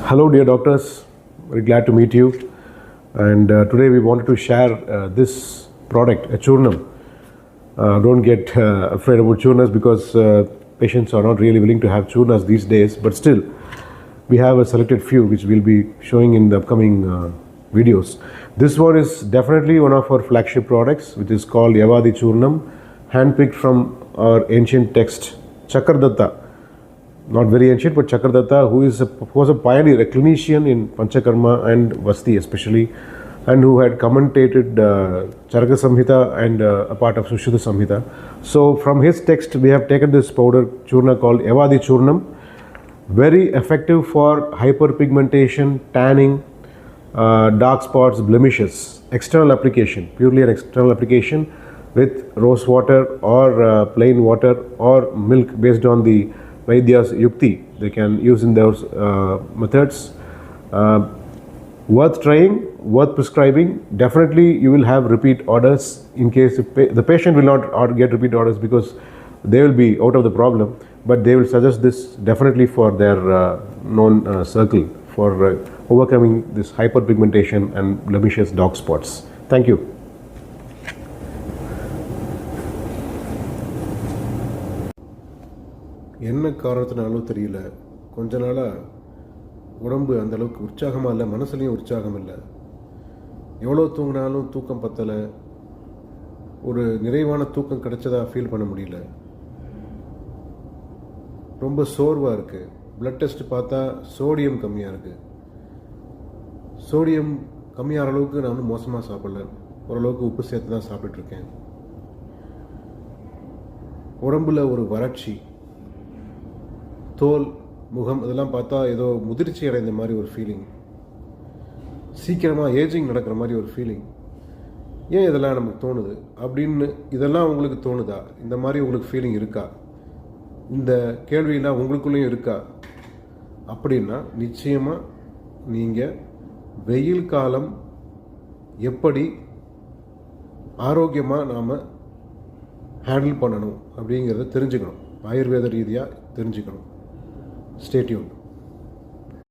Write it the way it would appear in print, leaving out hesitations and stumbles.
Hello, dear doctors. Very glad to meet you. And today we wanted to share this product, a churnam. Don't get afraid about churnas because patients are not really willing to have churnas these days. But still, we have a selected few which we'll be showing in the upcoming videos. This one is definitely one of our flagship products, which is called Yavadi Churnam, handpicked from our ancient text, Chakradatta. Not very ancient, but Chakradatta, who was a pioneer, a clinician in Panchakarma and Vasti especially, and who had commentated Charaka Samhita and a part of Sushuddha Samhita. So from his text, we have taken this powder churna called Yavadi Churnam, very effective for hyperpigmentation, tanning, dark spots, blemishes, external application, purely an external application with rose water or plain water or milk based on the Vaidya's Yukti. They can use in those methods. Worth trying, worth prescribing. Definitely you will have repeat orders in case the patient will not get repeat orders because they will be out of the problem, but they will suggest this definitely for their known circle for overcoming this hyperpigmentation and blemishes, dark spots. Thank you. என்ன காரணத்தினாலும் தெரியல, கொஞ்ச நாளாக உடம்பு அந்தளவுக்கு உற்சாகமாக இல்லை, மனசுலேயும் உற்சாகம் இல்லை. எவ்வளோ தூங்கினாலும் தூக்கம் பத்தலை, ஒரு நிறைவான தூக்கம் கிடைச்சதா ஃபீல் பண்ண முடியல. ரொம்ப சோர்வாக இருக்குது. பிளட் டெஸ்ட் பார்த்தா சோடியம் கம்மியாக இருக்குது. சோடியம் கம்மியாகிற அளவுக்கு நான் ஒன்றும் மோசமாக சாப்பிடல, ஓரளவுக்கு உப்பு சேர்த்து தான் சாப்பிட்டுருக்கேன். உடம்பில் ஒரு வறட்சி, தோல், முகம் இதெல்லாம் பார்த்தா ஏதோ முதிர்ச்சி அடைந்த மாதிரி ஒரு ஃபீலிங், சீக்கிரமாக ஏஜிங் நடக்கிற மாதிரி ஒரு ஃபீலிங். ஏன் இதெல்லாம் நமக்கு தோணுது அப்படின்னு இதெல்லாம் உங்களுக்கு தோணுதா? இந்த மாதிரி உங்களுக்கு ஃபீலிங் இருக்கா? இந்த கேள்வியெல்லாம் உங்களுக்குள்ளேயும் இருக்கா? அப்படின்னா நிச்சயமாக நீங்கள் வெயில் காலம் எப்படி ஆரோக்கியமாக நாம் ஹேண்டில் பண்ணணும் அப்படிங்கிறத தெரிஞ்சுக்கணும், ஆயுர்வேத ரீதியாக தெரிஞ்சுக்கணும். Stay tuned.